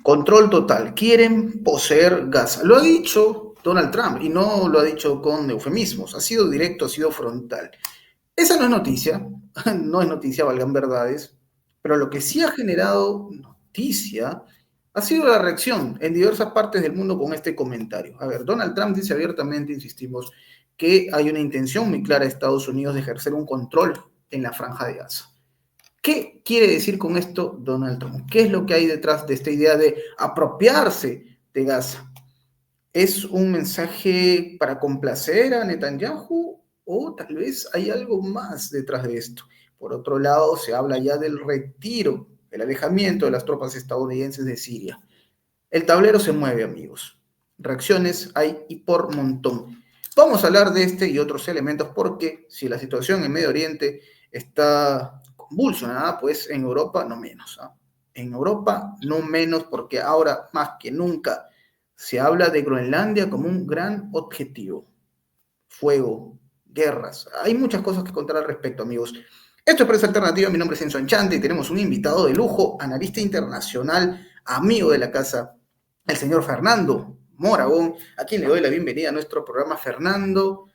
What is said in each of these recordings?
Control total. Quieren poseer Gaza. Lo ha dicho Donald Trump y no lo ha dicho con eufemismos. Ha sido directo, ha sido frontal. Esa no es noticia, no es noticia, valgan verdades, pero lo que sí ha generado noticia ha sido la reacción en diversas partes del mundo con este comentario. A ver, Donald Trump dice abiertamente, insistimos, que hay una intención muy clara de Estados Unidos de ejercer un control en la franja de Gaza. ¿Qué quiere decir con esto Donald Trump? ¿Qué es lo que hay detrás de esta idea de apropiarse de Gaza? ¿Es un mensaje para complacer a Netanyahu o tal vez hay algo más detrás de esto? Por otro lado, se habla ya del retiro, el alejamiento de las tropas estadounidenses de Siria. El tablero se mueve, amigos. Reacciones hay y por montón. Vamos a hablar de este y otros elementos porque si la situación en Medio Oriente está convulsionada, pues en Europa no menos. ¿Ah? En Europa no menos porque ahora más que nunca se habla de Groenlandia como un gran objetivo. Fuego, guerras. Hay muchas cosas que contar al respecto, amigos. Esto es Prensa Alternativa, mi nombre es Enzo Enchante y tenemos un invitado de lujo, analista internacional, amigo de la casa, el señor Fernando Moragón, a quien le doy la bienvenida a nuestro programa. Fernando,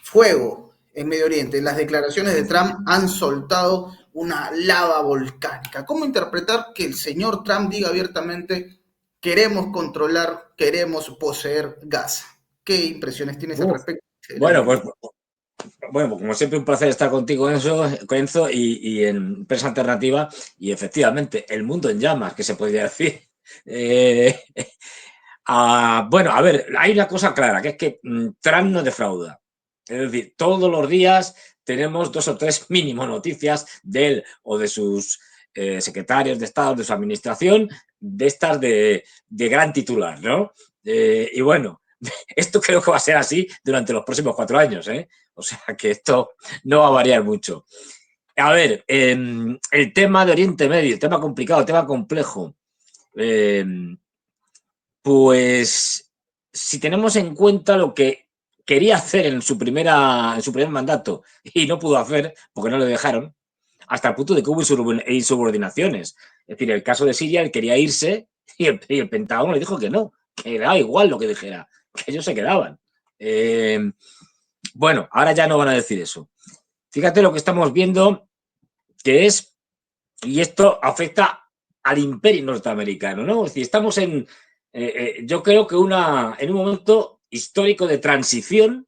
fuego en Medio Oriente. Las declaraciones de Trump han soltado una lava volcánica. ¿Cómo interpretar que el señor Trump diga abiertamente queremos controlar, queremos poseer Gaza? ¿Qué impresiones tienes al Uf, respecto? bueno, pues como siempre un placer estar contigo, Enzo, y en Prensa Alternativa, y efectivamente, el mundo en llamas, que se podría decir. Eh, bueno, a ver, hay una cosa clara, que es que Trump no defrauda. Es decir, todos los días tenemos 2 o 3 mínimo noticias de él o de sus secretarios de Estado, de su administración, de estas de gran titular, ¿no? Y bueno, esto creo que va a ser así durante los próximos 4 años, ¿eh? O sea que esto no va a variar mucho. A ver, el tema de Oriente Medio, el tema complicado, el tema complejo. Pues si tenemos en cuenta lo que quería hacer en su primer mandato y no pudo hacer porque no le dejaron, hasta el punto de que hubo insubordinaciones. Es decir, el caso de Siria, él quería irse y el Pentágono le dijo que no, que da igual lo que dijera, que ellos se quedaban. Bueno, ahora ya no van a decir eso. Fíjate lo que estamos viendo, que es, y esto afecta al imperio norteamericano, ¿no? Es decir, estamos yo creo que en un momento histórico de transición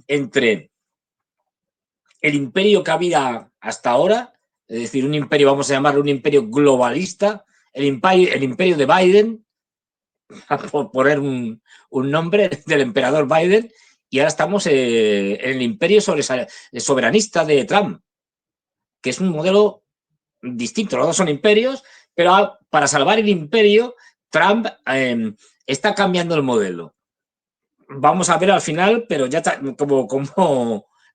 entre el imperio que había hasta ahora, es decir, un imperio, vamos a llamarlo un imperio globalista, el imperio de Biden, por poner un nombre del emperador Biden, y ahora estamos en el imperio soberanista de Trump, que es un modelo distinto. Los dos son imperios, pero para salvar el imperio, Trump está cambiando el modelo. Vamos a ver al final, pero ya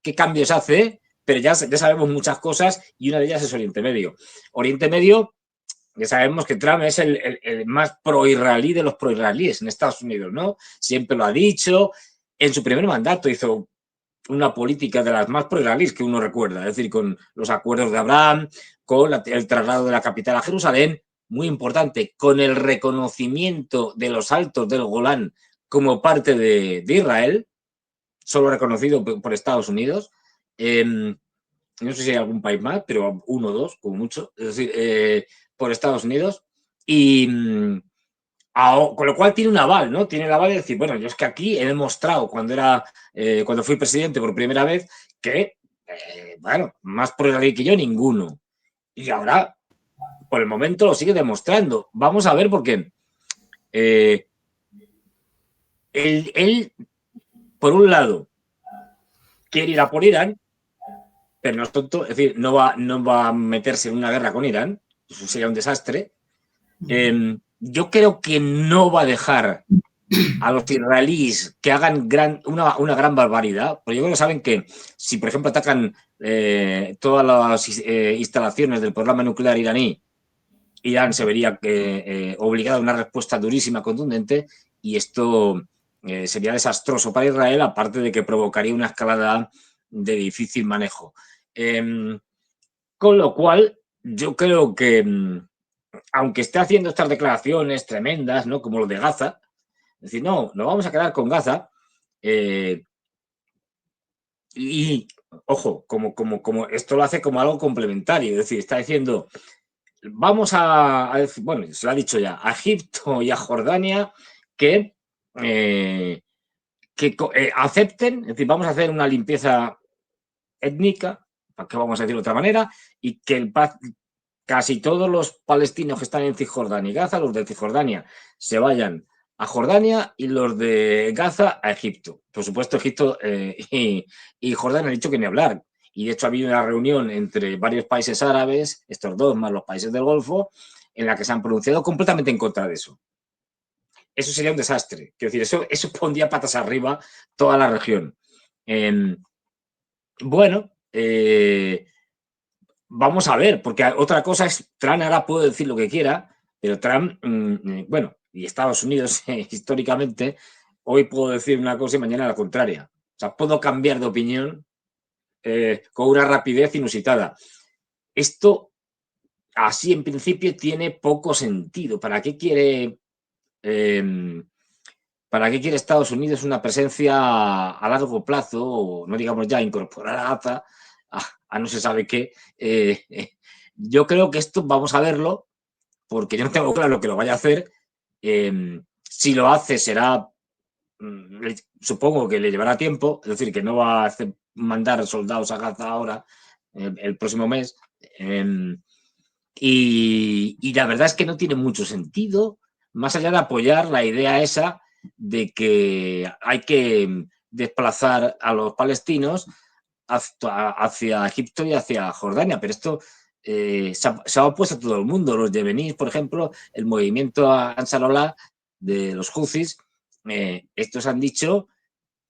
qué cambios hace, pero ya sabemos muchas cosas y una de ellas es Oriente Medio. Oriente Medio, ya sabemos que Trump es el más pro-israelí de los pro-israelíes en Estados Unidos, ¿no? Siempre lo ha dicho. En su primer mandato hizo una política de las más pro-israelíes que uno recuerda, es decir, con los acuerdos de Abraham, con el traslado de la capital a Jerusalén, muy importante, con el reconocimiento de los altos del Golán como parte de Israel, solo reconocido por Estados Unidos. No sé si hay algún país más, pero uno o dos, como mucho, es decir, por Estados Unidos. Y con lo cual tiene un aval, ¿no? Tiene el aval de decir, bueno, yo es que aquí he demostrado cuando fui presidente por primera vez que, bueno, más pro-israelí que yo, ninguno. Y ahora, por el momento, lo sigue demostrando. Vamos a ver por qué. Él, por un lado, quiere ir a por Irán, pero no es tonto, es decir, no va a meterse en una guerra con Irán, eso sería un desastre. Yo creo que no va a dejar a los israelíes que hagan una gran barbaridad, porque yo creo que saben que si, por ejemplo, atacan todas las instalaciones del programa nuclear iraní, Irán se vería obligado a una respuesta durísima, contundente, y esto sería desastroso para Israel, aparte de que provocaría una escalada de difícil manejo. Con lo cual, yo creo que aunque esté haciendo estas declaraciones tremendas, ¿no? Como lo de Gaza, es decir, no, nos vamos a quedar con Gaza. Y, ojo, como esto lo hace como algo complementario, es decir, está diciendo, vamos a decir, bueno, se lo ha dicho ya, a Egipto y a Jordania que, acepten, es decir, vamos a hacer una limpieza étnica, que vamos a decirlo de otra manera, y que casi todos los palestinos que están en Cisjordania y Gaza, los de Cisjordania, se vayan a Jordania y los de Gaza a Egipto. Por supuesto, Egipto y Jordania han dicho que ni hablar. Y de hecho ha habido una reunión entre varios países árabes, estos dos más los países del Golfo, en la que se han pronunciado completamente en contra de eso. Eso sería un desastre. Quiero decir, eso pondría patas arriba toda la región. Bueno, vamos a ver, porque otra cosa es, Trump ahora puede decir lo que quiera, pero Trump, bueno, y Estados Unidos históricamente, hoy puedo decir una cosa y mañana la contraria. O sea, puedo cambiar de opinión con una rapidez inusitada. Esto, así en principio, tiene poco sentido. ¿Para qué quiere Estados Unidos una presencia a largo plazo, o no digamos ya incorporar a Gaza, a no se sabe qué? Yo creo que esto vamos a verlo, porque yo no tengo claro que lo vaya a hacer. Si lo hace será, supongo que le llevará tiempo, es decir, que no va a mandar soldados a Gaza ahora, el próximo mes. Y la verdad es que no tiene mucho sentido, más allá de apoyar la idea esa de que hay que desplazar a los palestinos hacia Egipto y hacia Jordania, pero esto se ha opuesto a todo el mundo. Los yemeníes, por ejemplo, el movimiento Ansarallah de los Houthis, estos han dicho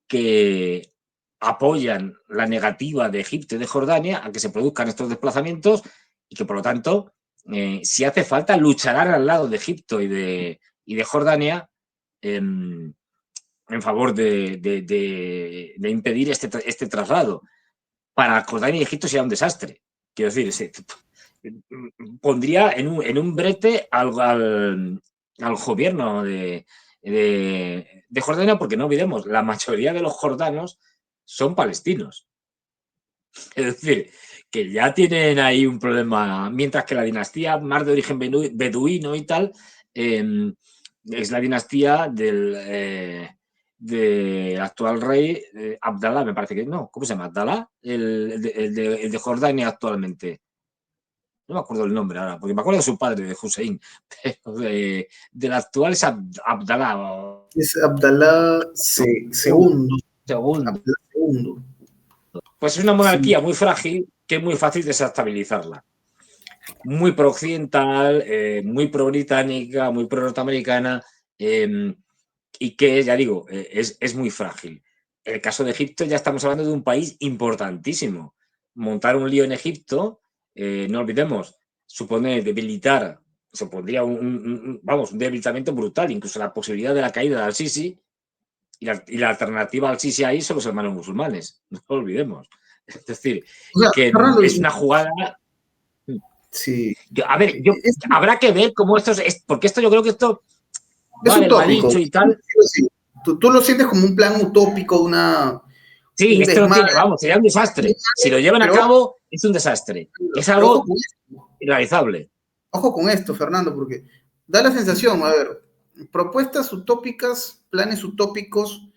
que apoyan la negativa de Egipto y de Jordania a que se produzcan estos desplazamientos y que, por lo tanto, si hace falta, lucharán al lado de Egipto y de Jordania en favor de impedir este traslado. Para Jordania y Egipto sería un desastre. Quiero decir, pondría en un brete al gobierno de Jordania, porque no olvidemos, la mayoría de los jordanos son palestinos. Es decir, que ya tienen ahí un problema, mientras que la dinastía más de origen beduino y tal, es la dinastía del actual rey Abdalá, me parece que no, ¿cómo se llama? Abdalá, el de Jordania actualmente. No me acuerdo el nombre ahora, porque me acuerdo de su padre, de Hussein, pero del actual es Abdalá. Es Abdalá segundo. Segundo. Abdalá segundo. Pues es una Sí. monarquía muy frágil que es muy fácil desestabilizarla. Muy pro-occidental, muy pro-británica, muy pro-norteamericana, y que, ya digo, es muy frágil. En el caso de Egipto ya estamos hablando de un país importantísimo. Montar un lío en Egipto, no olvidemos, supondría un debilitamiento brutal, incluso la posibilidad de la caída de Al-Sisi, y la alternativa al Sisi ahí son los hermanos musulmanes, no lo olvidemos. Es decir, O sea, que Fernando, es una jugada. sí. A ver, habrá que ver cómo esto es, porque esto yo creo que esto, Es vale, lo ha utópico. dicho y tal. Sí. Tú lo sientes como un plan utópico, Sí, un esto no tiene, desmadre, vamos, sería un desastre. Si lo llevan a pero, cabo, es un desastre. Es pero algo irrealizable. ojo con esto, Fernando, porque da la sensación, a ver, propuestas utópicas, planes utópicos,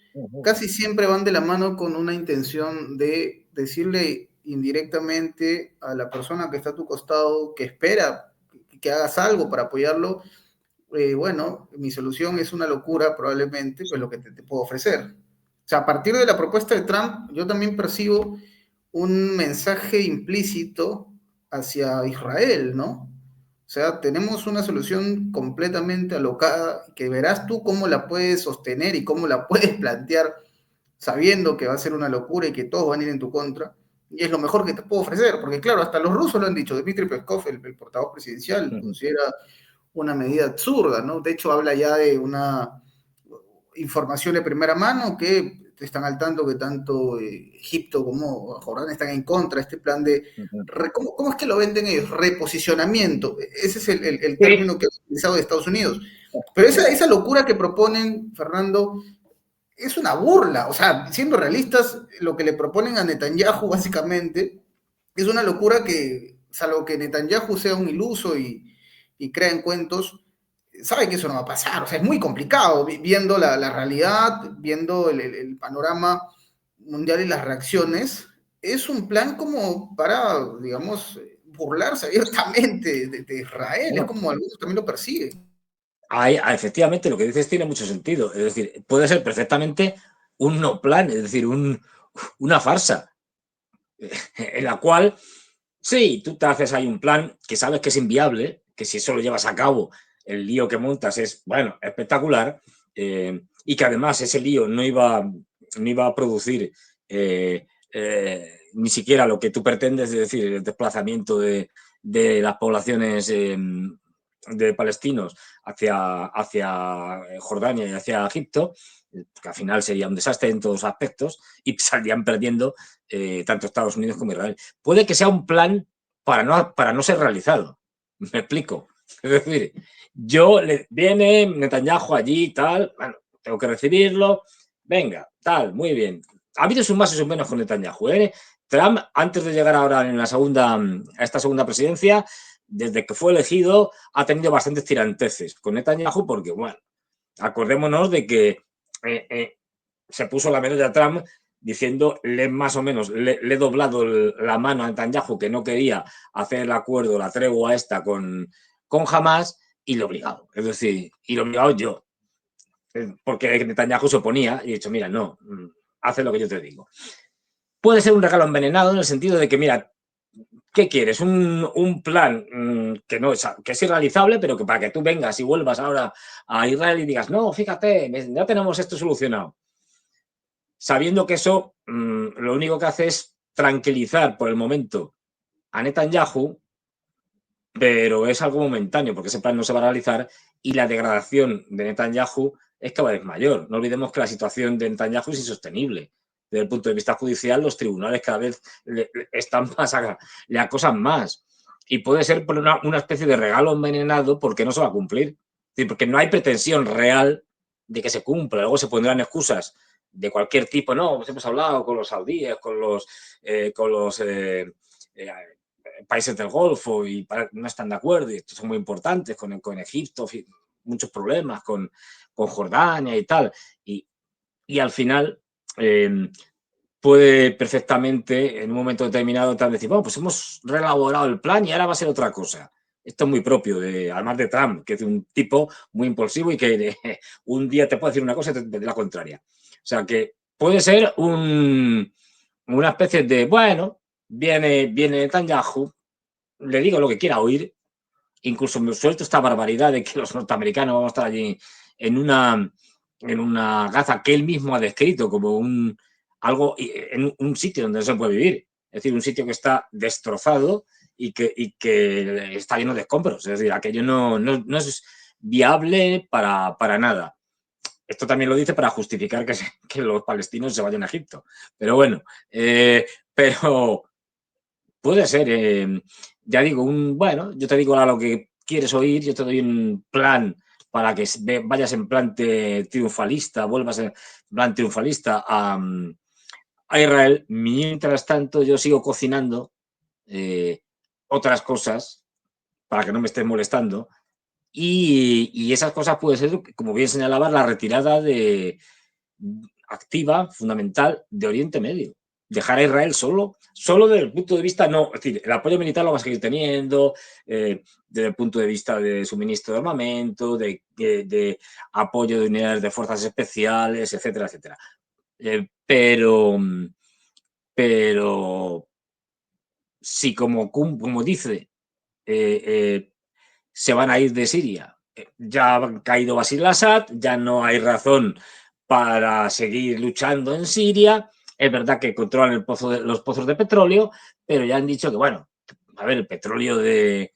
casi siempre van de la mano con una intención de decirle indirectamente a la persona que está a tu costado, que espera que hagas algo para apoyarlo. Bueno, mi solución es una locura probablemente, pues lo que te puedo ofrecer. O sea, a partir de la propuesta de Trump, yo también percibo un mensaje implícito hacia Israel, ¿no? O sea, tenemos una solución completamente alocada que verás tú cómo la puedes sostener y cómo la puedes plantear sabiendo que va a ser una locura y que todos van a ir en tu contra. Y es lo mejor que te puedo ofrecer, porque claro, hasta los rusos lo han dicho. Dmitry Peskov, el portavoz presidencial, considera una medida absurda, ¿no? De hecho, habla ya de una información de primera mano que están al tanto que tanto Egipto como Jordania están en contra de este plan de, ¿cómo es que lo venden ellos? Reposicionamiento. Ese es el Sí. término que ha utilizado de Estados Unidos. Pero esa locura que proponen, Fernando, es una burla. O sea, siendo realistas, lo que le proponen a Netanyahu básicamente es una locura que, salvo que Netanyahu sea un iluso y crea en cuentos, sabe que eso no va a pasar. O sea, es muy complicado viendo la realidad, viendo el panorama mundial y las reacciones. Es un plan como para, digamos, burlarse abiertamente de Israel. Es Bueno, como algunos también lo persiguen. efectivamente, lo que dices tiene mucho sentido. Es decir, puede ser perfectamente un no plan, es decir, una farsa, en la cual, sí, tú te haces ahí un plan que sabes que es inviable, que si eso lo llevas a cabo, el lío que montas es, bueno, espectacular, y que además ese lío no iba a producir ni siquiera lo que tú pretendes, es decir, el desplazamiento de las poblaciones de palestinos hacia Jordania y hacia Egipto, que al final sería un desastre en todos los aspectos y saldrían perdiendo tanto Estados Unidos como Israel. Puede que sea un plan para no ser realizado. Me explico. Es decir, viene Netanyahu allí y tal, bueno, tengo que recibirlo, venga, tal, muy bien. Ha habido sus más y sus menos con Netanyahu. Trump, antes de llegar ahora a esta segunda presidencia, desde que fue elegido, ha tenido bastantes tiranteces con Netanyahu porque, bueno, acordémonos de que se puso la medalla a Trump diciendo, más o menos, le he doblado la mano a Netanyahu que no quería hacer el acuerdo, la tregua esta con Hamas, y lo he obligado. Es decir, y lo he obligado yo. Porque Netanyahu se oponía y he dicho, mira, no, haz lo que yo te digo. Puede ser un regalo envenenado en el sentido de que, mira, ¿qué quieres? Un plan que es irrealizable, pero que para que tú vengas y vuelvas ahora a Israel y digas, no, fíjate, ya tenemos esto solucionado. Sabiendo que eso lo único que hace es tranquilizar por el momento a Netanyahu, pero es algo momentáneo, porque ese plan no se va a realizar y la degradación de Netanyahu es cada vez mayor. No olvidemos que la situación de Netanyahu es insostenible. Desde el punto de vista judicial, los tribunales cada vez le acosan más. Y puede ser por una especie de regalo envenenado porque no se va a cumplir. Es decir, porque no hay pretensión real de que se cumpla. Luego se pondrán excusas de cualquier tipo. No, pues hemos hablado con los saudíes, con los países del Golfo y no están de acuerdo, y estos son muy importantes, con Egipto, muchos problemas, con Jordania y tal. Y al final puede perfectamente, en un momento determinado, decir, bueno, pues hemos reelaborado el plan y ahora va a ser otra cosa. Esto es muy propio, además de Trump, que es un tipo muy impulsivo y que un día te puede decir una cosa y te dice la contraria. O sea que puede ser una especie de, bueno, viene Netanyahu, le digo lo que quiera oír, incluso me suelto esta barbaridad de que los norteamericanos vamos a estar allí en una Gaza que él mismo ha descrito como en un sitio donde no se puede vivir. Es decir, un sitio que está destrozado y que está lleno de escombros. Es decir, aquello no es viable para nada. Esto también lo dice para justificar que los palestinos se vayan a Egipto. Pero bueno, pero puede ser, ya digo, bueno, yo te digo ahora lo que quieres oír, yo te doy un plan para que vayas en plan triunfalista, vuelvas en plan triunfalista a Israel. Mientras tanto, yo sigo cocinando otras cosas para que no me estés molestando. Y esas cosas puede ser, como bien señalaba, la retirada activa, fundamental, de Oriente Medio. Dejar a Israel solo desde el punto de vista, no, es decir, el apoyo militar lo va a seguir teniendo, desde el punto de vista de suministro de armamento, de apoyo de unidades de fuerzas especiales, etcétera, etcétera. Pero si como dice, se van a ir de Siria, ya ha caído Bashar al-Assad, ya no hay razón para seguir luchando en Siria. Es verdad que controlan los pozos de petróleo, pero ya han dicho que, bueno, a ver, el petróleo de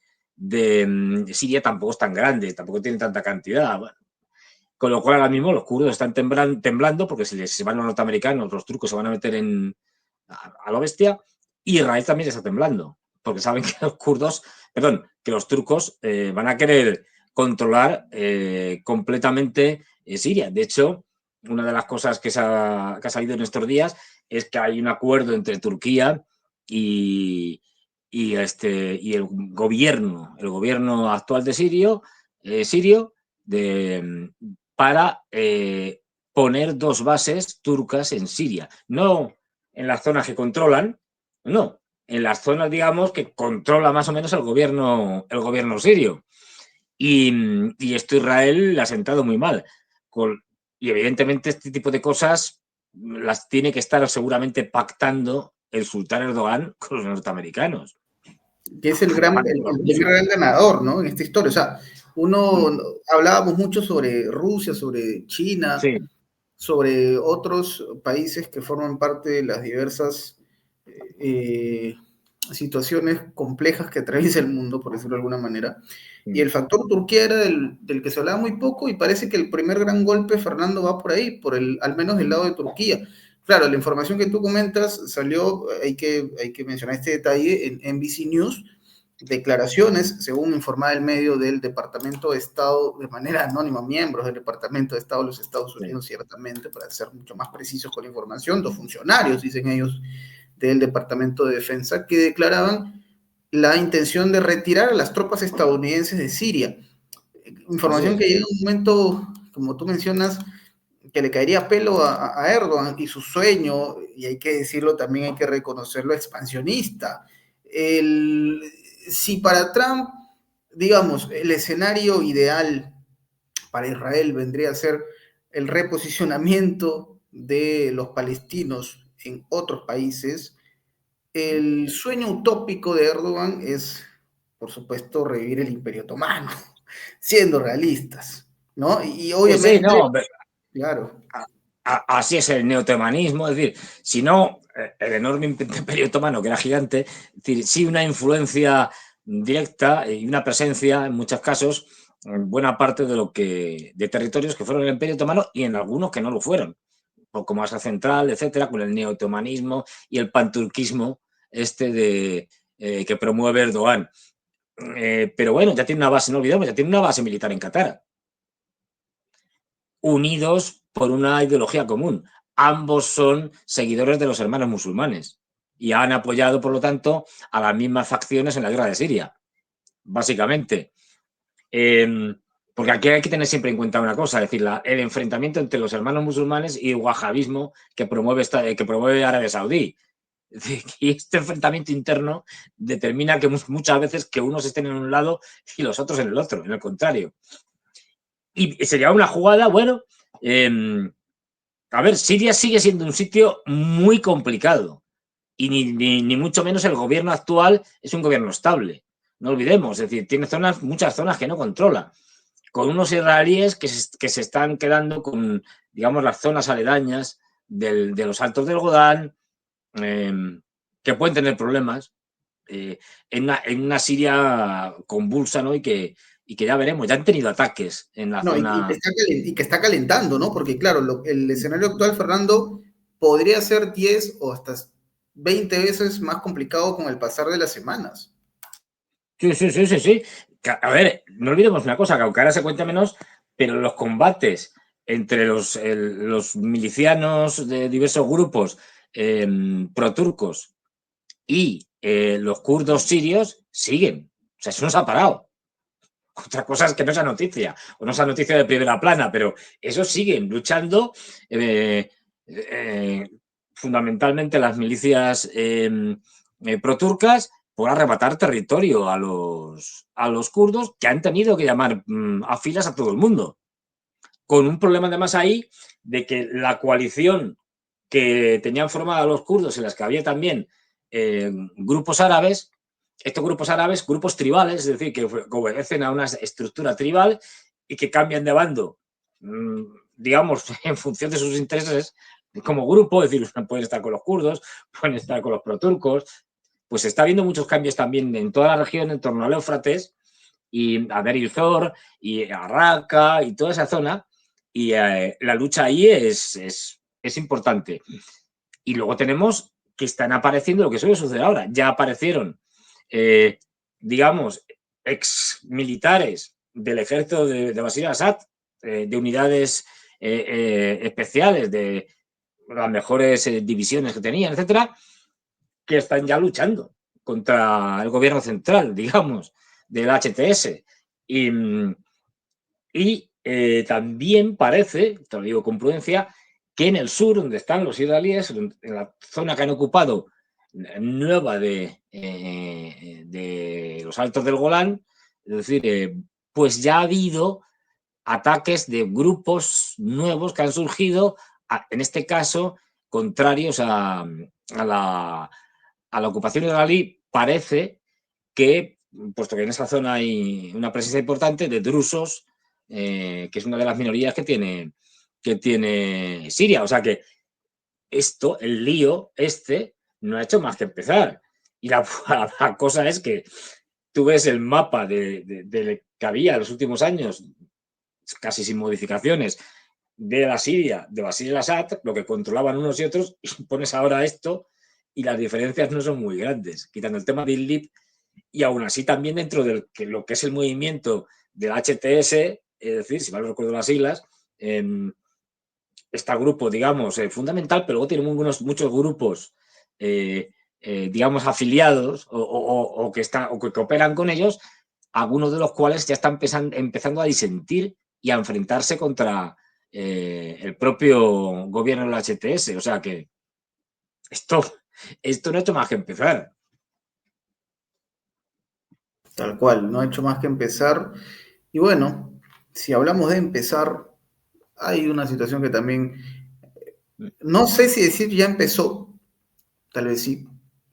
Siria tampoco es tan grande, tampoco tiene tanta cantidad. Bueno, con lo cual ahora mismo los kurdos están temblando porque si se van los norteamericanos, los turcos se van a meter a lo bestia, y Israel también está temblando, porque saben que que los turcos van a querer controlar completamente Siria. De hecho, una de las cosas que ha salido en estos días es que hay un acuerdo entre Turquía y el gobierno actual de sirio para poner 2 bases turcas en Siria. No en las zonas que controlan, no, en las zonas, digamos, que controla más o menos el gobierno sirio. Y esto Israel le ha sentado muy mal. Y evidentemente este tipo de cosas las tiene que estar seguramente pactando el sultán Erdogan con los norteamericanos. Que es el primer gran ganador, ¿no? En esta historia. O sea, hablábamos mucho sobre Rusia, sobre China, sí, sobre otros países que forman parte de las diversas situaciones complejas que atraviesa el mundo, por decirlo de alguna manera. Y el factor Turquía era del que se hablaba muy poco, y parece que el primer gran golpe, Fernando, va por ahí, al menos del lado de Turquía. Claro, la información que tú comentas salió, hay que mencionar este detalle, en NBC News, declaraciones, según informaba el medio, del Departamento de Estado, de manera anónima, miembros del Departamento de Estado de los Estados Unidos, ciertamente, para ser mucho más precisos con la información, 2 funcionarios, dicen ellos, del Departamento de Defensa, que declaraban la intención de retirar a las tropas estadounidenses de Siria. Información que llega en un momento, como tú mencionas, que le caería pelo a Erdogan y su sueño, y hay que decirlo también, hay que reconocerlo, expansionista. Si para Trump, digamos, el escenario ideal para Israel vendría a ser el reposicionamiento de los palestinos en otros países, el sueño utópico de Erdogan es, por supuesto, revivir el Imperio Otomano, siendo realistas, ¿no? Y sí, obviamente, no, claro. así es el neotemanismo, es decir, si no, el enorme imperio otomano, que era gigante, es decir, sí una influencia directa y una presencia, en muchos casos, en buena parte de territorios que fueron el imperio otomano y en algunos que no lo fueron, como Asia Central, etcétera, con el neotomanismo y el panturquismo que promueve Erdogan. Pero bueno, ya tiene una base, no olvidemos, ya tiene una base militar en Qatar, unidos por una ideología común. Ambos son seguidores de los hermanos musulmanes y han apoyado, por lo tanto, a las mismas facciones en la guerra de Siria, básicamente. Porque aquí hay que tener siempre en cuenta una cosa, es decir, el enfrentamiento entre los hermanos musulmanes y el wahabismo que promueve Arabia Saudí. Y este enfrentamiento interno determina que muchas veces que unos estén en un lado y los otros en el otro, en el contrario. Y sería una jugada, bueno, a ver, Siria sigue siendo un sitio muy complicado y ni mucho menos el gobierno actual es un gobierno estable. No olvidemos, es decir, tiene muchas zonas que no controla, con unos israelíes que se están quedando con, digamos, las zonas aledañas de los altos del Golán, que pueden tener problemas en una Siria convulsa, ¿no? Y que ya veremos, ya han tenido ataques en la No, zona. y que está calentando, ¿no? Porque claro, el escenario actual, Fernando, podría ser 10 o hasta 20 veces más complicado con el pasar de las semanas. Sí, sí, sí, sí, sí. A ver, no olvidemos una cosa, que aunque ahora se cuenta menos, pero los combates entre los milicianos de diversos grupos pro-turcos y los kurdos sirios siguen. O sea, eso no se ha parado. Otra cosa es que no sea noticia, o no sea noticia de primera plana, pero esos siguen luchando fundamentalmente las milicias pro-turcas por arrebatar territorio a los kurdos, que han tenido que llamar a filas a todo el mundo. Con un problema además ahí de que la coalición que tenían formada los kurdos, en las que había también grupos árabes, estos grupos árabes, grupos tribales, es decir, que obedecen a una estructura tribal y que cambian de bando, digamos, en función de sus intereses como grupo, es decir, pueden estar con los kurdos, pueden estar con los proturcos, pues está habiendo muchos cambios también en toda la región en torno al Éufrates y a Deir Zor y a Raqqa y toda esa zona, y la lucha ahí es importante. Y luego tenemos que están apareciendo lo que suele suceder ahora. Ya aparecieron, digamos, ex militares del ejército de Bashar al-Assad, de unidades especiales, de las mejores divisiones que tenían, etcétera, que están ya luchando contra el gobierno central, digamos, del HTS. Y también parece, te lo digo con prudencia, que en el sur, donde están los israelíes, en la zona que han ocupado nueva de los Altos del Golán, es decir, pues ya ha habido ataques de grupos nuevos que han surgido, en este caso, contrarios a la ocupación israelí. Parece que, puesto que en esa zona hay una presencia importante de drusos, que es una de las minorías que tiene Siria. O sea que esto, el lío no ha hecho más que empezar. Y la cosa es que tú ves el mapa de que había en los últimos años, casi sin modificaciones, de la Siria, de Bashar al-Assad, lo que controlaban unos y otros, y pones ahora esto y las diferencias no son muy grandes, quitando el tema de Idlib, y aún así también dentro de lo que es el movimiento del HTS, es decir, si mal no recuerdo las siglas, está grupo, digamos, fundamental, pero luego tiene muchos grupos, digamos, afiliados o que operan con ellos, algunos de los cuales ya están empezando a disentir y a enfrentarse contra el propio gobierno del HTS. O sea que esto no ha hecho más que empezar. Tal cual, no ha hecho más que empezar. Y bueno, si hablamos de empezar, hay una situación que también, no sé si decir ya empezó, tal vez sí,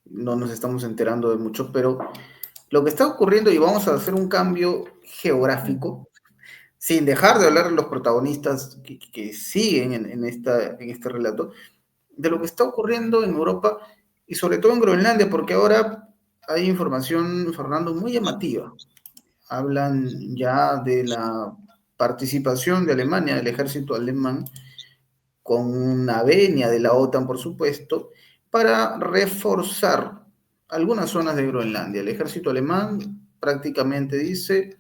no nos estamos enterando de mucho, pero lo que está ocurriendo, y vamos a hacer un cambio geográfico, sin dejar de hablar de los protagonistas que siguen en este relato, de lo que está ocurriendo en Europa y sobre todo en Groenlandia, porque ahora hay información, Fernando, muy llamativa. Hablan ya de la participación de Alemania, del ejército alemán, con una venia de la OTAN, por supuesto, para reforzar algunas zonas de Groenlandia. El ejército alemán prácticamente dice,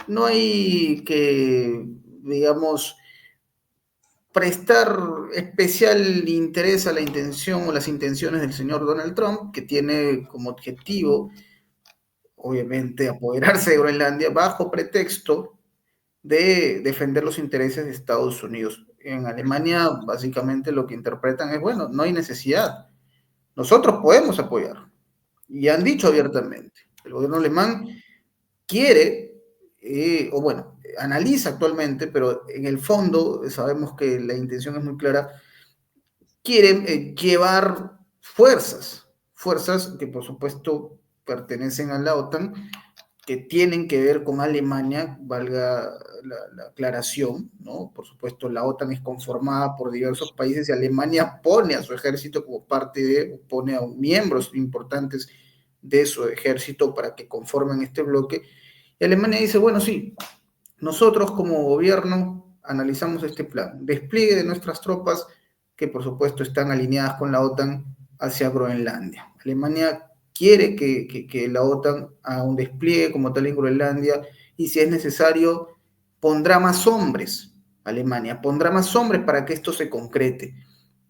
no hay que, digamos, prestar especial interés a la intención o las intenciones del señor Donald Trump, que tiene como objetivo, obviamente, apoderarse de Groenlandia bajo pretexto de defender los intereses de Estados Unidos. En Alemania, básicamente, lo que interpretan es, bueno, no hay necesidad. Nosotros podemos apoyar. Y han dicho abiertamente, el gobierno alemán quiere, o bueno, analiza actualmente, pero en el fondo sabemos que la intención es muy clara, quieren llevar fuerzas que por supuesto pertenecen a la OTAN, que tienen que ver con Alemania, valga la aclaración, ¿no? Por supuesto, la OTAN es conformada por diversos países y Alemania pone a su ejército como pone a miembros importantes de su ejército para que conformen este bloque. Y Alemania dice, bueno, sí, nosotros como gobierno analizamos este plan, despliegue de nuestras tropas que por supuesto están alineadas con la OTAN hacia Groenlandia. Alemania quiere que la OTAN haga un despliegue como tal en Groenlandia y si es necesario pondrá más hombres, Alemania pondrá más hombres para que esto se concrete.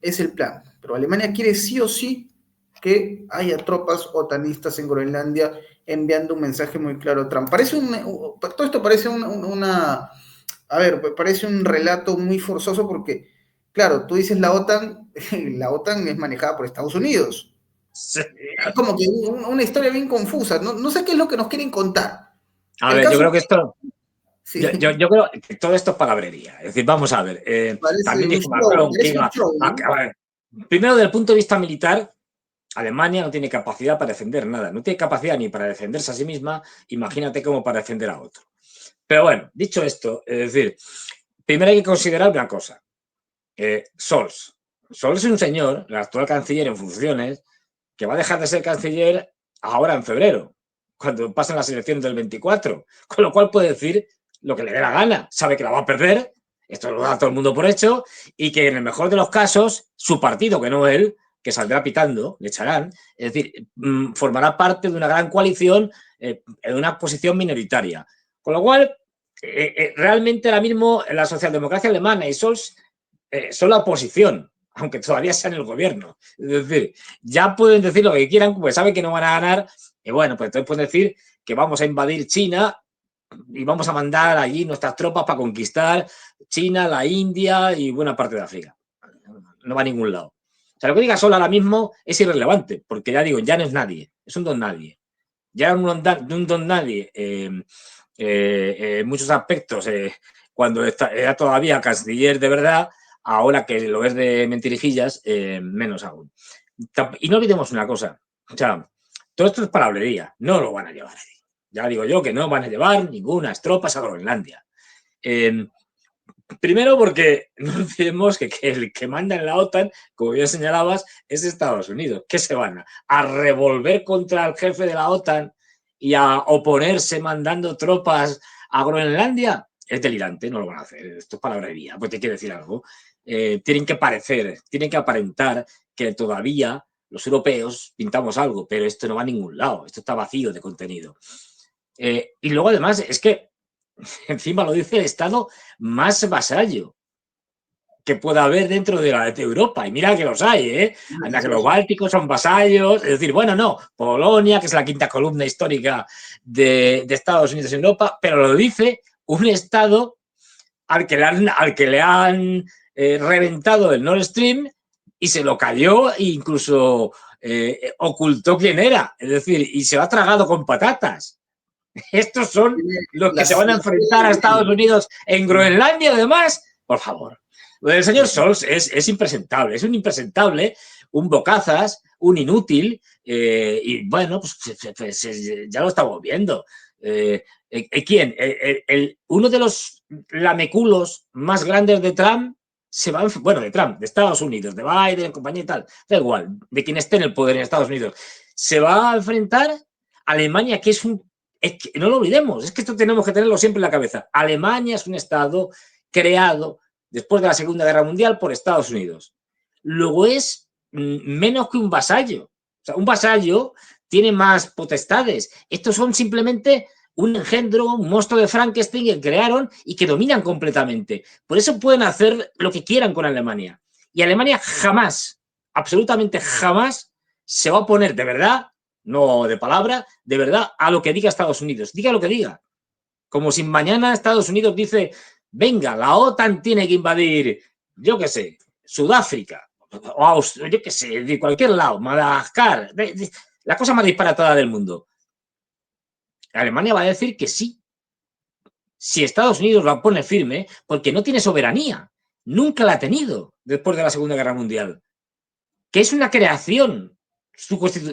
Es el plan. Pero Alemania quiere sí o sí que haya tropas otanistas en Groenlandia enviando un mensaje muy claro a Trump. Todo esto parece a ver, parece un relato muy forzoso porque, claro, tú dices la OTAN, la OTAN es manejada por Estados Unidos. Sí. Es como que una historia bien confusa. No sé qué es lo que nos quieren contar. A ver, yo creo que esto, Sí, yo creo que todo esto es palabrería. Es decir, vamos a ver. parece También un dijo show, Macron que parece un iba show, ¿no? a ver, primero, desde el punto de vista militar, Alemania no tiene capacidad para defender nada. No tiene capacidad ni para defenderse a sí misma, imagínate cómo para defender a otro. Pero bueno, dicho esto, es decir, primero hay que considerar una cosa. Scholz. Scholz es un señor, el actual canciller en funciones, que va a dejar de ser canciller ahora en febrero, cuando pasen las elecciones del 24, con lo cual puede decir lo que le dé la gana, sabe que la va a perder, esto lo da todo el mundo por hecho, y que en el mejor de los casos, su partido, que no él, que saldrá pitando, le echarán, es decir, formará parte de una gran coalición en una posición minoritaria. Con lo cual, realmente ahora mismo la socialdemocracia alemana y Scholz son la oposición, aunque todavía sean el gobierno. Es decir, ya pueden decir lo que quieran, pues saben que no van a ganar, y bueno, pues entonces pueden decir que vamos a invadir China y vamos a mandar allí nuestras tropas para conquistar China, la India y buena parte de África. No va a ningún lado. O sea, lo que diga Sol ahora mismo es irrelevante, porque ya digo, ya no es nadie, es un don nadie. Ya era un don nadie en muchos aspectos, cuando era todavía canciller de verdad, ahora que lo es de mentirijillas, menos aún. Y no olvidemos una cosa, o sea, todo esto es palabrería, no lo van a llevar ahí. Ya digo yo que no van a llevar ninguna tropas a Groenlandia. Primero porque no olvidemos que el que manda en la OTAN, como ya señalabas, es Estados Unidos. ¿Qué se van a revolver contra el jefe de la OTAN y a oponerse mandando tropas a Groenlandia? Es delirante, no lo van a hacer. Esto es palabrería, pues te quiere decir algo. Tienen que parecer, tienen que aparentar que todavía los europeos pintamos algo, pero esto no va a ningún lado, esto está vacío de contenido. Y luego además es que encima lo dice el Estado más vasallo que pueda haber dentro de Europa. Y mira que los hay, ¿eh? Anda que los bálticos son vasallos. Es decir, bueno, no, Polonia, que es la quinta columna histórica de Estados Unidos en Europa, pero lo dice un Estado al que le han reventado el Nord Stream y se lo cayó e incluso ocultó quién era. Es decir, y se lo ha tragado con patatas. Estos son los que se van a enfrentar a Estados Unidos en Groenlandia, además. Por favor. El señor Scholz es impresentable, es un impresentable, un bocazas, un inútil, y bueno, pues ya lo estamos viendo. ¿Quién? Uno de los lameculos más grandes de Trump se va, bueno, de Trump, de Estados Unidos, de Biden, compañía y tal, da igual, de quien esté en el poder en Estados Unidos, se va a enfrentar a Alemania, que es un es que no lo olvidemos, es que esto tenemos que tenerlo siempre en la cabeza. Alemania es un Estado creado después de la Segunda Guerra Mundial por Estados Unidos. Luego es menos que un vasallo. O sea, un vasallo tiene más potestades. Estos son simplemente un engendro, un monstruo de Frankenstein que crearon y que dominan completamente. Por eso pueden hacer lo que quieran con Alemania. Y Alemania jamás, absolutamente jamás, se va a oponer de verdad, no de palabra, de verdad, a lo que diga Estados Unidos. Diga lo que diga. Como si mañana Estados Unidos dice, venga, la OTAN tiene que invadir, yo qué sé, Sudáfrica, o yo qué sé, de cualquier lado, Madagascar, la cosa más disparatada del mundo. Alemania va a decir que sí. Si Estados Unidos lo pone firme, porque no tiene soberanía. Nunca la ha tenido después de la Segunda Guerra Mundial. Que es una creación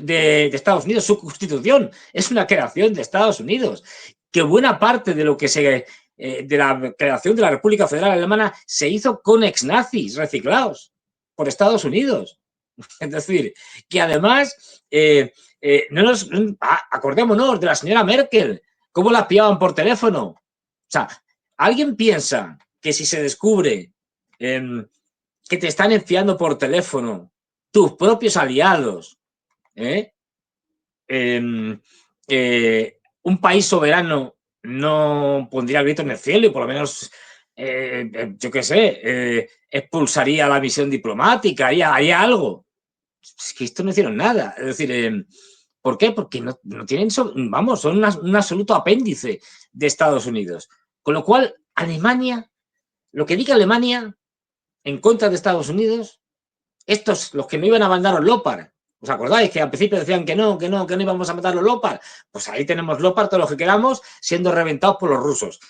de Estados Unidos, su constitución es una creación de Estados Unidos, que buena parte de lo que de la creación de la República Federal Alemana se hizo con ex-nazis reciclados por Estados Unidos. Es decir, que además, no nos acordémonos de la señora Merkel, cómo la pillaban por teléfono. O sea, ¿alguien piensa que si se descubre que te están enviando por teléfono tus propios aliados, un país soberano no pondría el grito en el cielo y por lo menos, yo qué sé, expulsaría la misión diplomática, haría algo? Es que esto no hicieron nada. Es decir, ¿por qué? Porque no tienen, vamos, son un absoluto apéndice de Estados Unidos. Con lo cual, Alemania, lo que diga Alemania en contra de Estados Unidos, estos, los que no iban a mandar los Leopard, ¿os acordáis que al principio decían que no íbamos a mandar los Leopard? Pues ahí tenemos Leopard, todos los que queramos, siendo reventados por los rusos.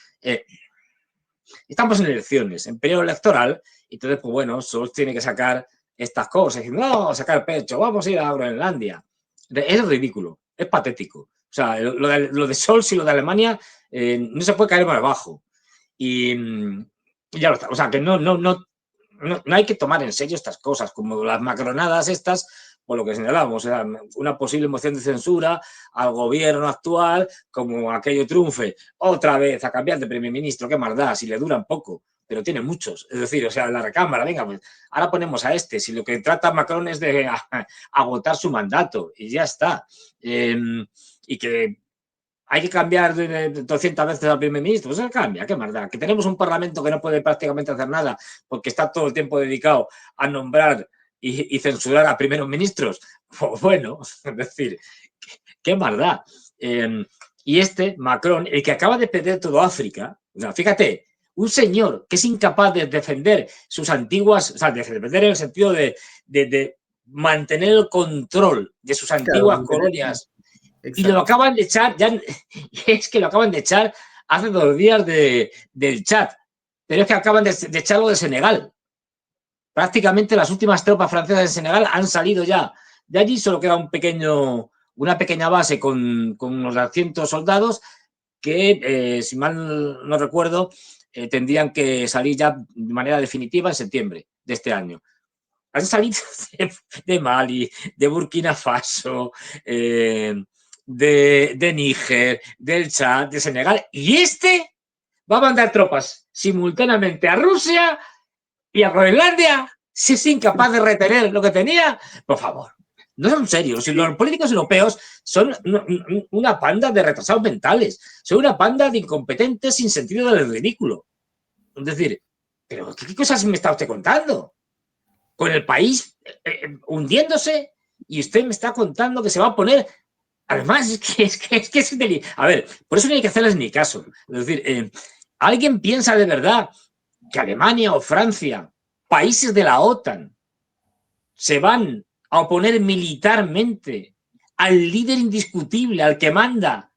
Estamos en elecciones, en periodo electoral, y entonces, pues bueno, Scholz tiene que sacar estas cosas, y no, sacar pecho, vamos a ir a Groenlandia. Es ridículo, es patético. O sea, lo de Scholz y lo de Alemania no se puede caer más abajo. Y ya lo está. O sea, que no hay que tomar en serio estas cosas, como las macronadas estas, por lo que señalábamos, o sea, una posible moción de censura al gobierno actual, como aquello triunfe otra vez a cambiar de primer ministro, qué maldad, si le duran poco, pero tiene muchos. Es decir, o sea, la recámara, venga, pues ahora ponemos a este. Si lo que trata Macron es de agotar su mandato y ya está. Y que hay que cambiar 200 veces al primer ministro, pues se cambia, qué más da. Que tenemos un parlamento que no puede prácticamente hacer nada porque está todo el tiempo dedicado a nombrar y censurar a primeros ministros. Pues bueno, es decir, qué más da. Y Macron, el que acaba de perder todo África, o sea, fíjate, un señor que es incapaz de defender sus antiguas, o sea, de defender en el sentido de mantener el control de sus Claro, antiguas mantener. colonias, y lo Exacto. acaban de echar, ya es que lo acaban de echar hace 2 días del chat, pero es que acaban de echarlo de Senegal. Prácticamente las últimas tropas francesas de Senegal han salido ya. De allí solo queda una pequeña base con unos 200 soldados que, si mal no recuerdo, tendrían que salir ya de manera definitiva en septiembre de este año. Han salido de Mali, de Burkina Faso, de Níger, del Chad, de Senegal, y va a mandar tropas simultáneamente a Rusia y a Groenlandia. Si es incapaz de retener lo que tenía, por favor. No son serios. Si los políticos europeos son una panda de retrasados mentales, son una panda de incompetentes sin sentido del ridículo. Es decir, ¿pero qué cosas me está usted contando? Con el país hundiéndose y usted me está contando que se va a poner. Además, es a ver, por eso no hay que hacerles ni caso. Es decir, ¿alguien piensa de verdad que Alemania o Francia, países de la OTAN, se van a oponer militarmente al líder indiscutible, al que manda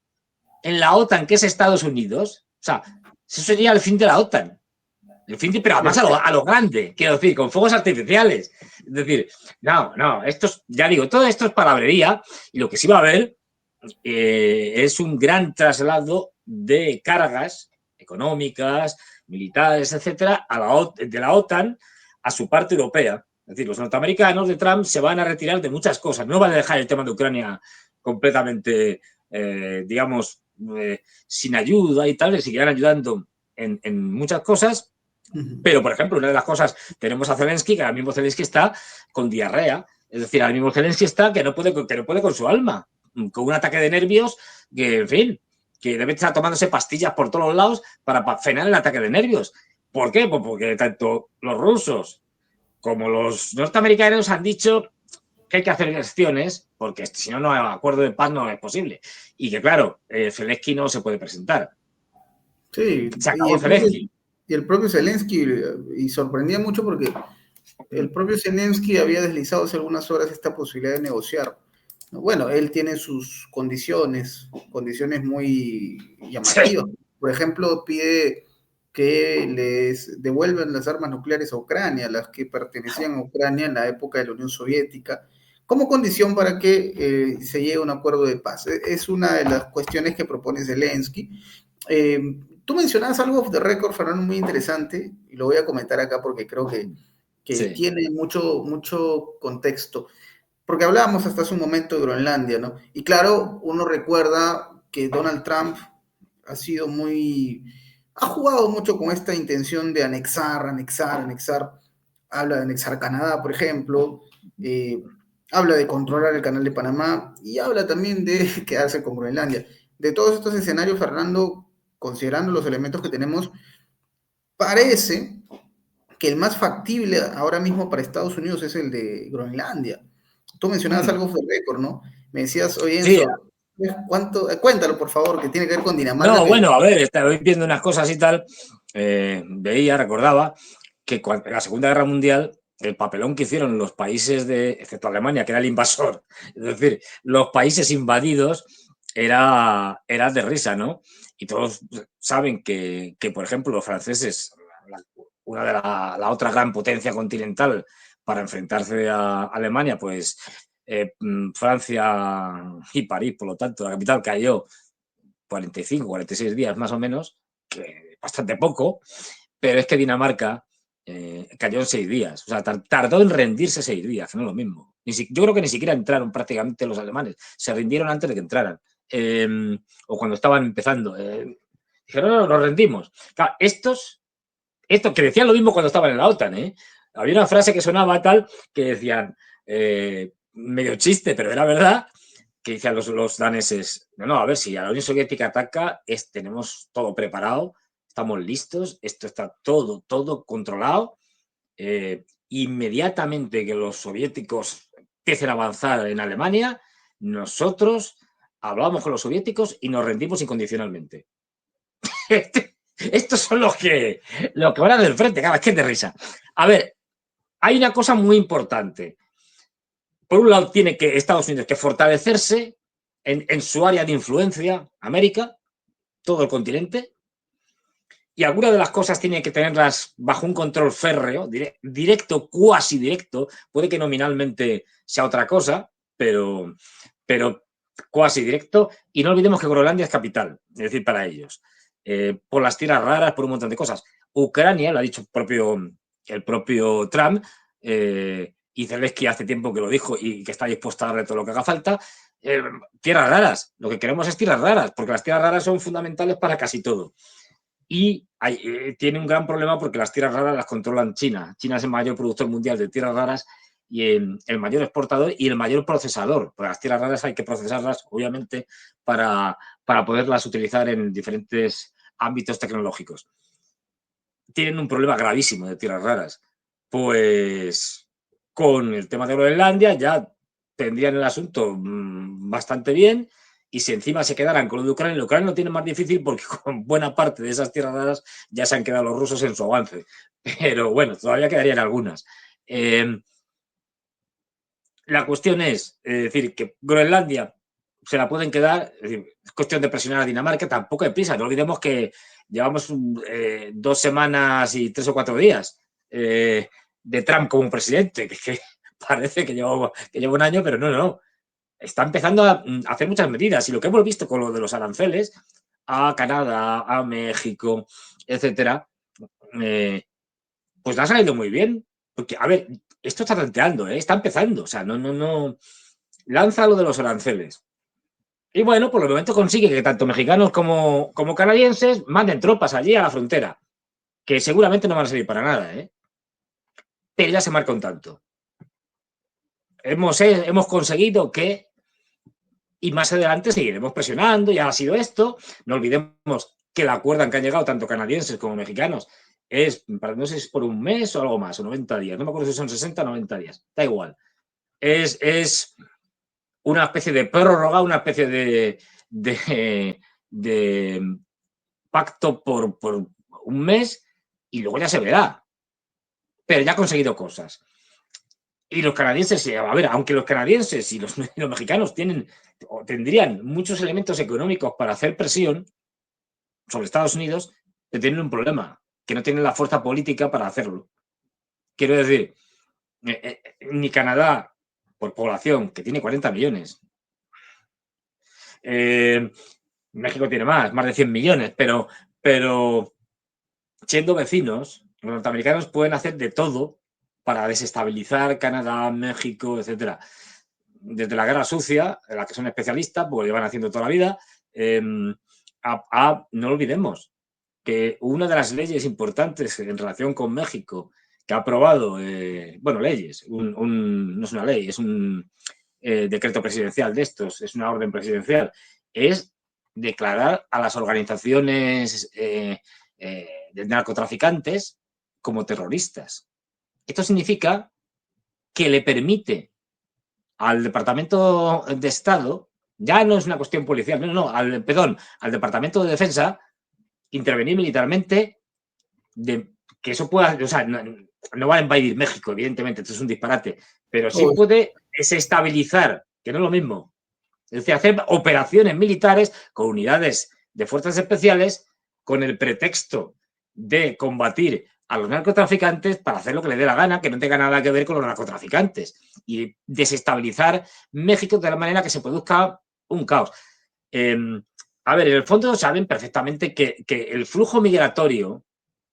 en la OTAN, que es Estados Unidos? O sea, eso sería el fin de la OTAN. El fin de, pero además a lo grande, quiero decir, con fuegos artificiales. Es decir, no, ya digo, todo esto es palabrería y lo que sí va a haber es un gran traslado de cargas económicas, militares, etcétera, de la OTAN a su parte europea. Es decir, los norteamericanos de Trump se van a retirar de muchas cosas. No van a dejar el tema de Ucrania completamente, digamos, sin ayuda y tal, le seguirán ayudando en muchas cosas. Pero, por ejemplo, una de las cosas, tenemos a Zelensky, que ahora mismo Zelensky está con diarrea. Es decir, ahora mismo Zelensky está que no puede con su alma, con un ataque de nervios que, en fin, que debe estar tomándose pastillas por todos los lados para frenar el ataque de nervios. ¿Por qué? Pues porque tanto los rusos como los norteamericanos han dicho que hay que hacer elecciones, porque si no, no hay acuerdo de paz no es posible. Y que, claro, Zelensky no se puede presentar. Sí, Se acabó Zelensky. y el propio Zelensky, y sorprendía mucho porque el propio Zelensky había deslizado hace algunas horas esta posibilidad de negociar. Bueno, él tiene sus condiciones muy llamativas. Sí. Por ejemplo, pide que les devuelvan las armas nucleares a Ucrania, las que pertenecían a Ucrania en la época de la Unión Soviética, como condición para que se llegue a un acuerdo de paz. Es una de las cuestiones que propone Zelensky. Tú mencionabas algo de récord, Fernando, muy interesante, y lo voy a comentar acá porque creo que Sí. tiene mucho contexto, porque hablábamos hasta hace un momento de Groenlandia, ¿no? Y claro, uno recuerda que Donald Trump ha jugado mucho con esta intención de anexar, habla de anexar Canadá, por ejemplo, habla de controlar el canal de Panamá y habla también de quedarse con Groenlandia. De todos estos escenarios, Fernando, considerando los elementos que tenemos, parece que el más factible ahora mismo para Estados Unidos es el de Groenlandia. Tú mencionabas algo de récord, ¿no? Me decías, oye, Sí, Enzo, ¿cuánto? Cuéntalo, por favor, que tiene que ver con Dinamarca, no, que bueno, a ver, estaba viendo unas cosas y tal, recordaba que en la Segunda Guerra Mundial el papelón que hicieron los países excepto Alemania, que era el invasor, es decir, los países invadidos era de risa, ¿no? Y todos saben que por ejemplo, los franceses, una de la otra gran potencia continental para enfrentarse a Alemania, pues Francia y París, por lo tanto, la capital cayó 45, 46 días más o menos, que bastante poco, pero es que Dinamarca cayó en 6 días. O sea, tardó en rendirse 6 días, no es lo mismo. Yo creo que ni siquiera entraron prácticamente los alemanes, se rindieron antes de que entraran, o cuando estaban empezando. Dijeron, no, nos rendimos. Claro, estos esto que decían lo mismo cuando estaban en la OTAN, ¿eh? Había una frase que sonaba tal que decían, medio chiste, pero era verdad, que decían los daneses, no, a ver, si a la Unión Soviética ataca, tenemos todo preparado, estamos listos, esto está todo controlado. Inmediatamente que los soviéticos empiecen a avanzar en Alemania, nosotros hablamos con los soviéticos y nos rendimos incondicionalmente. Estos son los que van a del frente, cada vez que de risa. A ver, hay una cosa muy importante. Por un lado, tiene que Estados Unidos que fortalecerse en su área de influencia, América, todo el continente, y algunas de las cosas tiene que tenerlas bajo un control férreo, directo, cuasi directo, puede que nominalmente sea otra cosa, pero cuasi directo, y no olvidemos que Groenlandia es capital, es decir, para ellos, por las tierras raras, por un montón de cosas. Ucrania, lo ha dicho el propio Trump, y Zelensky hace tiempo que lo dijo y que está dispuesto a darle todo lo que haga falta, tierras raras, lo que queremos es tierras raras, porque las tierras raras son fundamentales para casi todo. Y tiene un gran problema porque las tierras raras las controlan China. China es el mayor productor mundial de tierras raras y el mayor exportador y el mayor procesador. Porque las tierras raras hay que procesarlas, obviamente, para poderlas utilizar en diferentes ámbitos tecnológicos. Tienen un problema gravísimo de tierras raras. Pues con el tema de Groenlandia ya tendrían el asunto bastante bien, y si encima se quedaran con lo de Ucrania, Ucrania lo tiene más difícil porque con buena parte de esas tierras raras ya se han quedado los rusos en su avance. Pero bueno, todavía quedarían algunas. La cuestión es decir, que Groenlandia se la pueden quedar, es cuestión de presionar a Dinamarca, tampoco hay prisa, no olvidemos que llevamos 2 semanas y 3 o 4 días de Trump como presidente, que parece que lleva un año, pero no. Está empezando a hacer muchas medidas, y lo que hemos visto con lo de los aranceles a Canadá, a México, etcétera, pues le ha salido muy bien, porque, a ver, esto está tanteando, está empezando, o sea, no, lanza lo de los aranceles. Y bueno, por el momento consigue que tanto mexicanos como canadienses manden tropas allí a la frontera, que seguramente no van a servir para nada, pero ya se marca un tanto. Hemos conseguido que, y más adelante seguiremos presionando, ya ha sido esto, no olvidemos que el acuerdo en que han llegado tanto canadienses como mexicanos es, no sé si es por un mes o algo más, o 90 días, no me acuerdo si son 60 o 90 días, da igual. Es una especie de prórroga, una especie de pacto por un mes, y luego ya se verá. Pero ya ha conseguido cosas. Y los canadienses, a ver, aunque los canadienses y los mexicanos tendrían muchos elementos económicos para hacer presión sobre Estados Unidos, tienen un problema, que no tienen la fuerza política para hacerlo. Quiero decir, ni Canadá, por población, que tiene 40 millones, México tiene más de 100 millones, pero siendo vecinos, los norteamericanos pueden hacer de todo para desestabilizar Canadá, México, etcétera. Desde la guerra sucia, en la que son especialistas, porque lo llevan haciendo toda la vida, no olvidemos que una de las leyes importantes en relación con México que ha aprobado, leyes, no es una ley, es un decreto presidencial de estos, es una orden presidencial, es declarar a las organizaciones de narcotraficantes como terroristas. Esto significa que le permite al Departamento de Estado, ya no es una cuestión policial, al Departamento de Defensa intervenir militarmente, que eso pueda, o sea, no va a invadir México, evidentemente, esto es un disparate, pero sí puede desestabilizar, que no es lo mismo, es decir, hacer operaciones militares con unidades de fuerzas especiales con el pretexto de combatir a los narcotraficantes para hacer lo que le dé la gana, que no tenga nada que ver con los narcotraficantes, y desestabilizar México de la manera que se produzca un caos. A ver, en el fondo saben perfectamente que el flujo migratorio,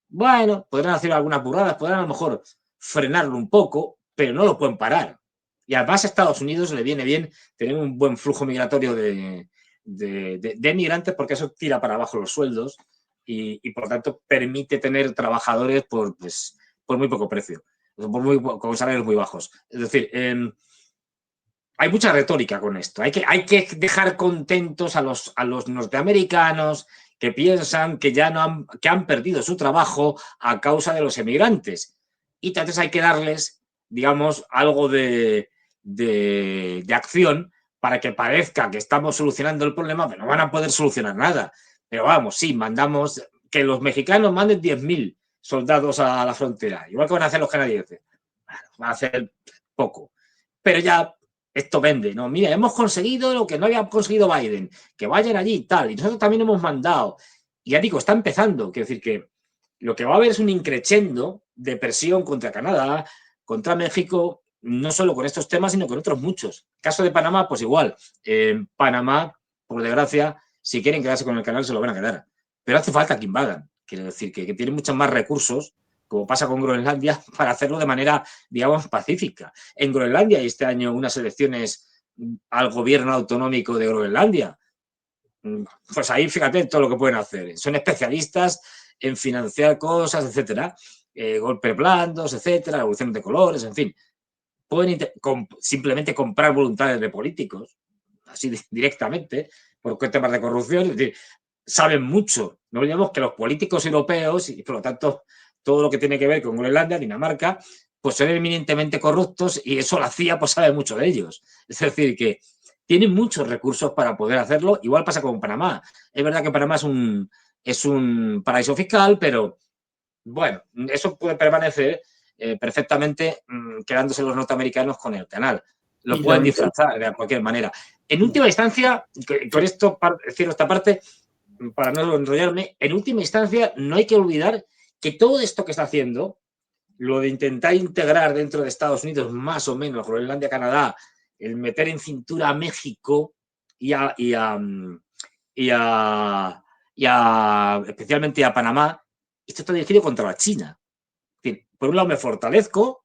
bueno, podrán hacer algunas burradas, podrán a lo mejor frenarlo un poco, pero no lo pueden parar. Y además a Estados Unidos le viene bien tener un buen flujo migratorio de migrantes, porque eso tira para abajo los sueldos y por lo tanto permite tener trabajadores por muy poco precio, con salarios muy bajos. Es decir, hay mucha retórica con esto. Hay que dejar contentos a los norteamericanos que piensan que que han perdido su trabajo a causa de los emigrantes. Y entonces hay que darles, digamos, algo de acción para que parezca que estamos solucionando el problema, pero no van a poder solucionar nada. Pero vamos, sí, mandamos que los mexicanos manden 10.000 soldados a la frontera, igual que van a hacer los canadienses. Bueno, van a hacer poco. Pero ya esto vende, ¿no? Mira, hemos conseguido lo que no había conseguido Biden, que vayan allí y tal, y nosotros también hemos mandado. Y ya digo, está empezando, quiero decir que lo que va a haber es un increchendo de presión contra Canadá, contra México, no solo con estos temas, sino con otros muchos. Caso de Panamá, pues igual. Panamá, por desgracia, si quieren quedarse con el canal, se lo van a quedar. Pero hace falta que invadan. Quiero decir que tienen muchos más recursos, como pasa con Groenlandia, para hacerlo de manera, digamos, pacífica. En Groenlandia hay este año unas elecciones al gobierno autonómico de Groenlandia. Pues ahí fíjate todo lo que pueden hacer. Son especialistas en financiar cosas, etcétera. Golpes blandos, etcétera, revolución de colores, en fin. Pueden simplemente comprar voluntades de políticos, así directamente, por temas de corrupción. Es decir, saben mucho. No olvidemos que los políticos europeos, y por lo tanto todo lo que tiene que ver con Groenlandia, Dinamarca, pues son eminentemente corruptos y eso la CIA pues sabe mucho de ellos. Es decir, que tienen muchos recursos para poder hacerlo. Igual pasa con Panamá. Es verdad que Panamá es un paraíso fiscal, pero bueno, eso puede permanecer perfectamente quedándose los norteamericanos con el canal. Lo pueden disfrazar de cualquier manera. En última instancia, con esto cierro esta parte, para no enrollarme, en última instancia no hay que olvidar que todo esto que está haciendo, lo de intentar integrar dentro de Estados Unidos más o menos Groenlandia, Canadá, el meter en cintura a México especialmente a Panamá, esto está dirigido contra la China. Es decir, por un lado me fortalezco,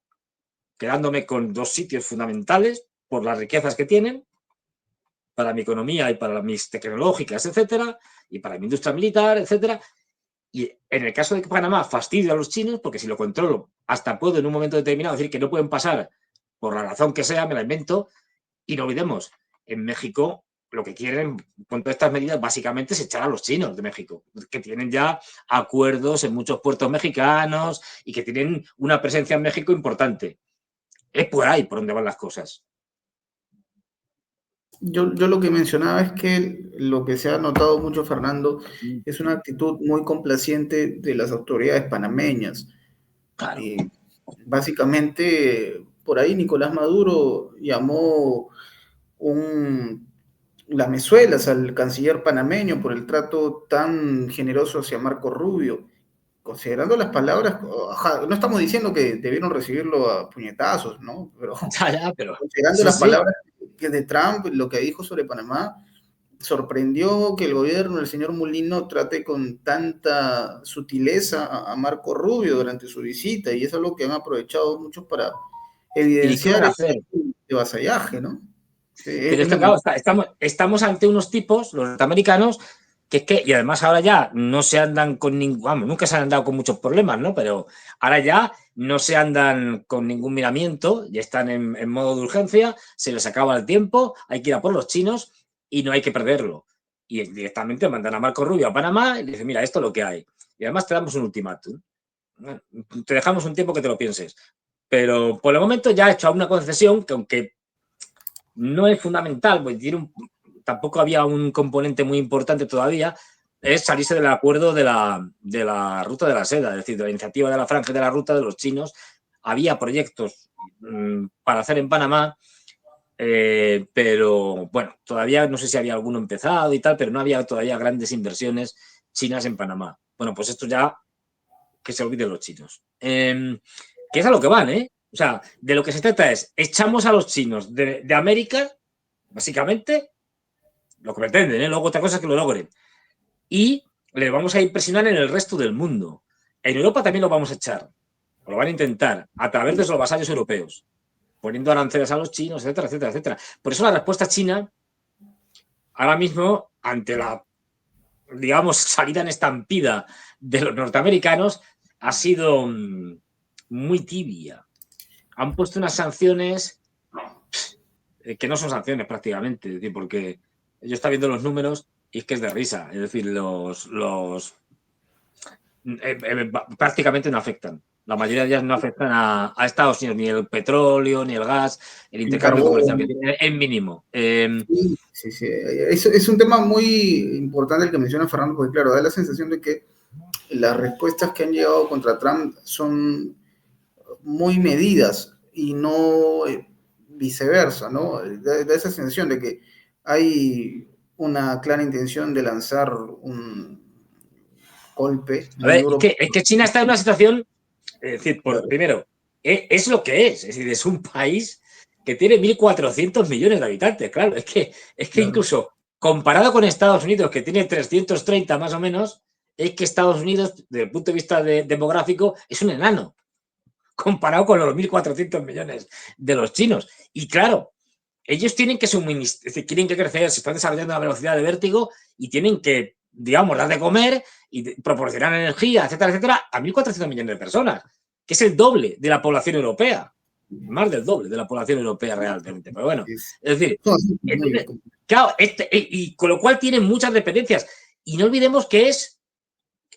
quedándome con dos sitios fundamentales por las riquezas que tienen, para mi economía y para mis tecnológicas, etcétera, y para mi industria militar, etcétera. Y en el caso de que Panamá fastidia a los chinos, porque si lo controlo, hasta puedo en un momento determinado decir que no pueden pasar por la razón que sea, me la invento. Y no olvidemos, en México lo que quieren con todas estas medidas básicamente es echar a los chinos de México, que tienen ya acuerdos en muchos puertos mexicanos y que tienen una presencia en México importante. Es por ahí por donde van las cosas. Yo lo que mencionaba es que lo que se ha notado mucho, Fernando, es una actitud muy complaciente de las autoridades panameñas. Claro. Básicamente, por ahí Nicolás Maduro llamó lamezuelas al canciller panameño por el trato tan generoso hacia Marco Rubio. Considerando las palabras, no estamos diciendo que debieron recibirlo a puñetazos, ¿no? Pero pero considerando sí, las sí. palabras que de Trump, lo que dijo sobre Panamá, sorprendió que el gobierno del señor Mulino trate con tanta sutileza a Marco Rubio durante su visita, y eso es lo que han aprovechado muchos para evidenciar el vasallaje, ¿no? Pero es que, claro, estamos ante unos tipos, los norteamericanos, que es que, y además ahora ya no se andan con ningún, vamos, nunca se han andado con muchos problemas, ¿no? Pero ahora ya no se andan con ningún miramiento, ya están en modo de urgencia, se les acaba el tiempo, hay que ir a por los chinos y no hay que perderlo. Y directamente mandan a Marco Rubio a Panamá y le dicen, mira, esto es lo que hay. Y además te damos un ultimátum. Bueno, te dejamos un tiempo que te lo pienses. Pero por el momento ya ha hecho una concesión que, aunque no es fundamental, pues tampoco había un componente muy importante todavía, es salirse del acuerdo de la ruta de la seda, es decir, de la iniciativa de la franja de la ruta de los chinos. Había proyectos para hacer en Panamá, pero bueno, todavía no sé si había alguno empezado y tal, pero no había todavía grandes inversiones chinas en Panamá. Bueno, pues esto ya que se olviden los chinos. Que es a lo que van, ¿eh? O sea, de lo que se trata es, echamos a los chinos de América, básicamente, lo que pretenden, ¿eh? Luego otra cosa es que lo logren. Y le vamos a impresionar en el resto del mundo. En Europa también lo vamos a echar, o lo van a intentar, a través de los vasallos europeos, poniendo aranceles a los chinos, etcétera, etcétera, etcétera. Por eso la respuesta china, ahora mismo, ante la digamos, salida en estampida de los norteamericanos ha sido muy tibia. Han puesto unas sanciones que no son sanciones prácticamente, es decir, porque yo estaba viendo los números y es que es de risa, es decir, prácticamente no afectan. La mayoría de ellas no afectan a Estados Unidos, ni el petróleo, ni el gas, el El intercambio comercial, carbón. que es mínimo. Sí, sí, sí. Es un tema muy importante el que menciona Fernando, porque claro, da la sensación de que las respuestas que han llegado contra Trump son muy medidas y no viceversa, ¿no? Da esa sensación de que hay una clara intención de lanzar un golpe A muy ver, duro. es que China está en una situación, es decir, Claro, primero, es lo que es decir, es un país que tiene 1.400 millones de habitantes, claro, es que claro. incluso comparado con Estados Unidos, que tiene 330 más o menos, es que Estados Unidos, desde el punto de vista demográfico, es un enano, comparado con los 1.400 millones de los chinos. Y claro, ellos tienen que suministrar, es decir, tienen que crecer, se están desarrollando a una velocidad de vértigo y tienen que, digamos, dar de comer y proporcionar energía, etcétera, etcétera, a 1.400 millones de personas, que es el doble de la población europea, más del doble de la población europea realmente. Pero bueno, Es, es decir, son asuntos muy claro, y con lo cual tienen muchas dependencias. Y no olvidemos que es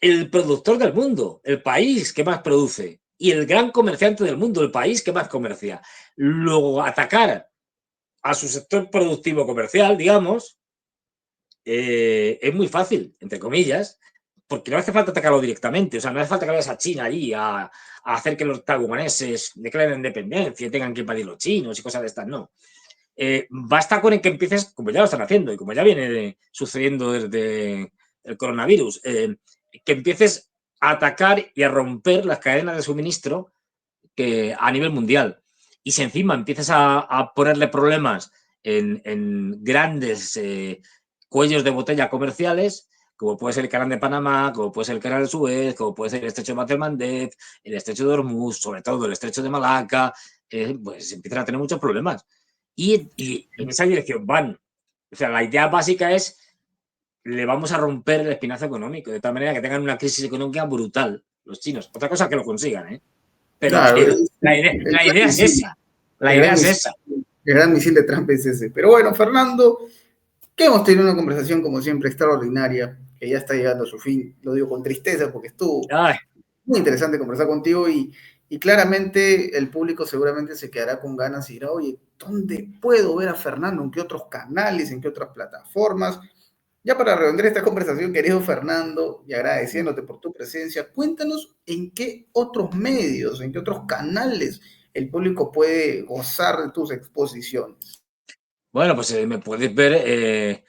el productor del mundo, el país que más produce y el gran comerciante del mundo, el país que más comercia. Luego, atacar a su sector productivo comercial, digamos, es muy fácil, entre comillas, porque no hace falta atacarlo directamente, o sea, no hace falta que vayas a China allí a hacer que los taiwaneses declaren independencia y tengan que invadir los chinos y cosas de estas, no. Basta con el que empieces, como ya lo están haciendo y como ya viene sucediendo desde el coronavirus, que empieces a atacar y a romper las cadenas de suministro que a nivel mundial. Y si encima empiezas a ponerle problemas en grandes cuellos de botella comerciales, como puede ser el canal de Panamá, como puede ser el canal de Suez, como puede ser el estrecho de Bab el Mandeb, el estrecho de Hormuz, sobre todo el estrecho de Malaca, pues empiezan a tener muchos problemas. Y en esa dirección van. O sea, la idea básica es le vamos a romper el espinazo económico, de tal manera que tengan una crisis económica brutal los chinos. Otra cosa que lo consigan, ¿eh? Pero claro, que el la gran idea es misil, esa. La el idea gran es misil, esa. el gran misil de Trump es ese. Pero bueno, Fernando, que hemos tenido una conversación como siempre extraordinaria, que ya está llegando a su fin, lo digo con tristeza porque estuvo Ay, muy interesante conversar contigo y claramente el público seguramente se quedará con ganas y dirá, oye, ¿dónde puedo ver a Fernando? ¿En qué otros canales? ¿En qué otras plataformas? Ya para redondear esta conversación, querido Fernando, y agradeciéndote por tu presencia, cuéntanos en qué otros medios, en qué otros canales el público puede gozar de tus exposiciones. bueno, pues me puedes ver,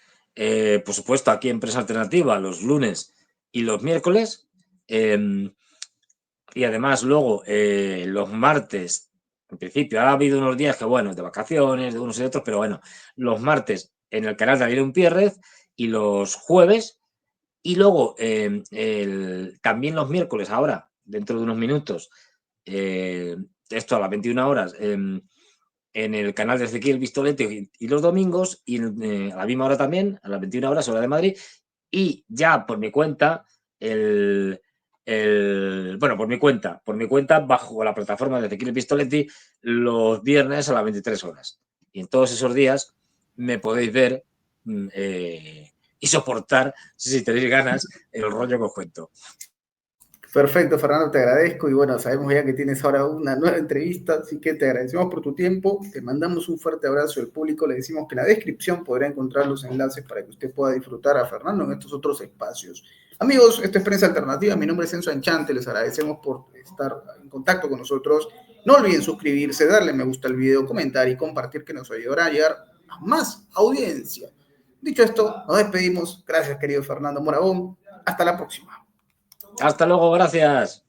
por supuesto, aquí en Prensa Alternativa los lunes y los miércoles. Y además luego los martes, en principio, ha habido unos días que, bueno, de vacaciones, de unos y de otros, pero bueno, los martes en el canal de Daniel Unpierrez y los jueves. Y luego, también los miércoles, ahora, dentro de unos minutos, esto a las 21 horas, en el canal de Ezequiel Vistoletti y los domingos, y a la misma hora también, a las 21 horas, hora de Madrid, y ya por mi cuenta, bueno, por mi cuenta, bajo la plataforma de Ezequiel Vistoletti, los viernes a las 23 horas. Y en todos esos días me podéis ver y soportar, si tenéis ganas, el rollo que os cuento. Perfecto, Fernando, te agradezco y bueno, sabemos ya que tienes ahora una nueva entrevista, así que te agradecemos por tu tiempo, te mandamos un fuerte abrazo al público, le decimos que en la descripción podrá encontrar los enlaces para que usted pueda disfrutar a Fernando en estos otros espacios. Amigos, esto es Prensa Alternativa, mi nombre es Enzo Anchante, les agradecemos por estar en contacto con nosotros, no olviden suscribirse, darle me gusta al video, comentar y compartir que nos ayudará a llegar a más audiencia. Dicho esto, nos despedimos, gracias querido Fernando Moragón, hasta la próxima. Hasta luego, gracias.